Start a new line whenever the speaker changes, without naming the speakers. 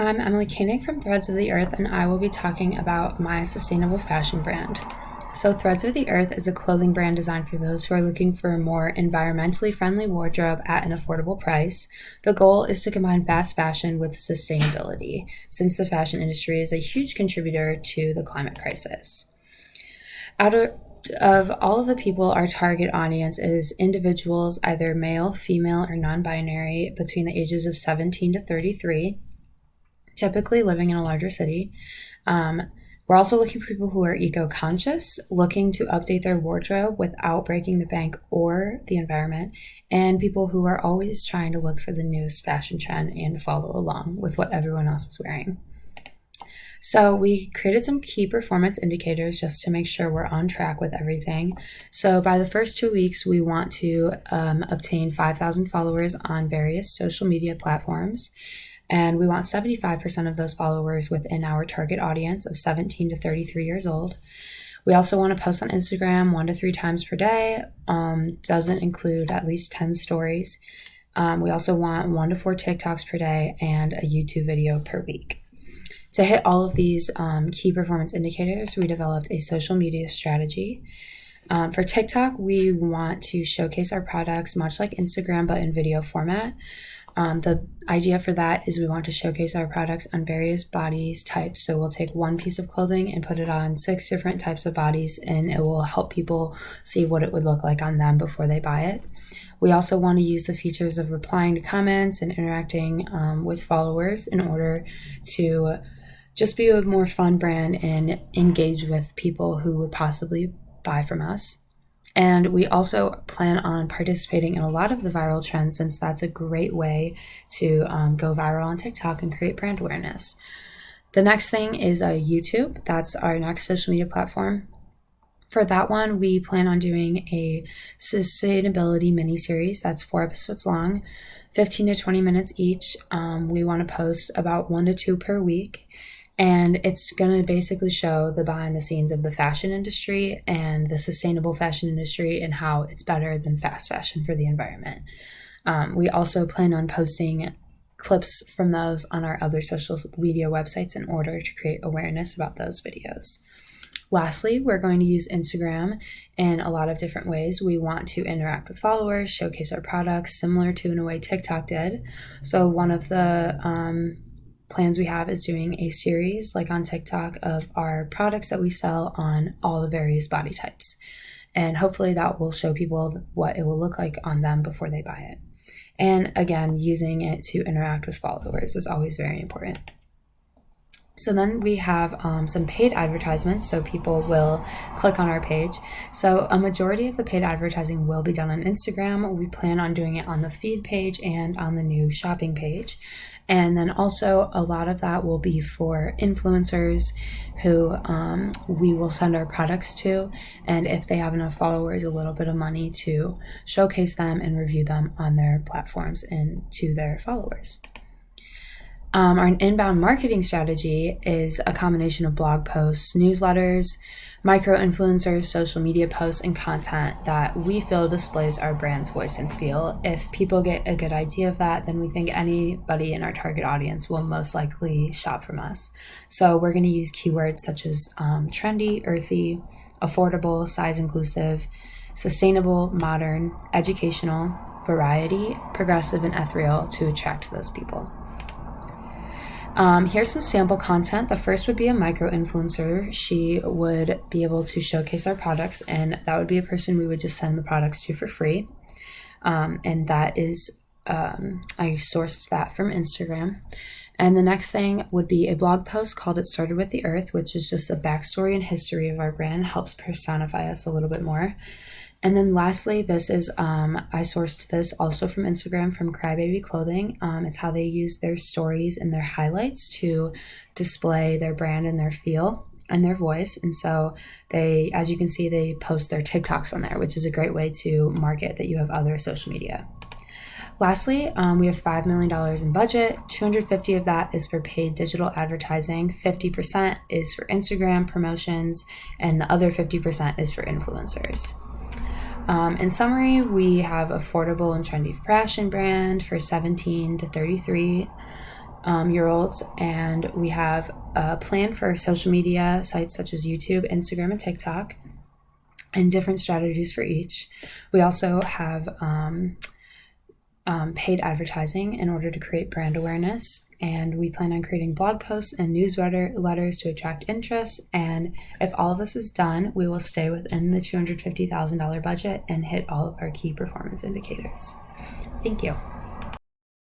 I'm Emily Koenig from Threads of the Earth, and I will be talking about my sustainable fashion brand. So, Threads of the Earth is a clothing brand designed for those who are looking for a more environmentally friendly wardrobe at an affordable price. The goal is to combine fast fashion with sustainability, since the fashion industry is a huge contributor to the climate crisis. Out of all of the people, our target audience is individuals, either male, female, or non binary, between the ages of 17 to 33, typically living in a larger city. We're also looking for people who are eco-conscious, looking to update their wardrobe without breaking the bank or the environment, and people who are always trying to look for the newest fashion trend and follow along with what everyone else is wearing. So we created some key performance indicators just to make sure we're on track with everything. So by the first 2 weeks, we want to obtain 5,000 followers on various social media platforms. And we want 75% of those followers within our target audience of 17 to 33 years old. We also want to post on Instagram 1 to 3 times per day. Doesn't include at least 10 stories. We also want 1 to 4 TikToks per day and a YouTube video per week. To hit all of these key performance indicators, we developed a social media strategy. For TikTok, we want to showcase our products much like Instagram, but in video format. The idea for that is we want to showcase our products on various bodies types. So we'll take one piece of clothing and put it on 6 different types of bodies, and it will help people see what it would look like on them before they buy it. We also want to use the features of replying to comments and interacting with followers in order to just be a more fun brand and engage with people who would possibly buy from us. And we also plan on participating in a lot of the viral trends, since that's a great way to go viral on TikTok and create brand awareness. The next thing is YouTube. That's our next social media platform. For that one, we plan on doing a sustainability mini-series that's 4 episodes long, 15 to 20 minutes each. We want to post about 1 to 2 per week. And it's going to basically show the behind the scenes of the fashion industry and the sustainable fashion industry and how it's better than fast fashion for the environment. We also plan on posting clips from those on our other social media websites in order to create awareness about those videos. Lastly, we're going to use Instagram in a lot of different ways. We want to interact with followers, showcase our products, similar to in a way TikTok did. So one of the plans we have is doing a series like on TikTok of our products that we sell on all the various body types. And hopefully that will show people what it will look like on them before they buy it. And again, using it to interact with followers is always very important. So then we have some paid advertisements, so people will click on our page. So a majority of the paid advertising will be done on Instagram. We plan on doing it on the feed page and on the new shopping page. And then also a lot of that will be for influencers who we will send our products to. And if they have enough followers, a little bit of money to showcase them and review them on their platforms and to their followers. Our inbound marketing strategy is a combination of blog posts, newsletters, micro-influencers, social media posts, and content that we feel displays our brand's voice and feel. If people get a good idea of that, then we think anybody in our target audience will most likely shop from us. So we're going to use keywords such as trendy, earthy, affordable, size inclusive, sustainable, modern, educational, variety, progressive, and ethereal to attract those people. Here's some sample content. The first would be a micro-influencer. She would be able to showcase our products, and that would be a person we would just send the products to for free. And that is, I sourced that from Instagram. And the next thing would be a blog post called It Started With the Earth, which is just a backstory and history of our brand, helps personify us a little bit more. And then lastly, this is, I sourced this also from Instagram from Crybaby Clothing. It's how they use their stories and their highlights to display their brand and their feel and their voice. And so they, as you can see, they post their TikToks on there, which is a great way to market that you have other social media. Lastly, we have $5 million in budget. 250 of that is for paid digital advertising. 50% is for Instagram promotions, and the other 50% is for influencers. In summary, we have affordable and trendy fashion brand for 17 to 33 year olds, and we have a plan for social media sites such as YouTube, Instagram, and TikTok, and different strategies for each. We also have paid advertising in order to create brand awareness, and we plan on creating blog posts and newsletters to attract interest. And if all of this is done, we will stay within the $250,000 budget and hit all of our key performance indicators. Thank you.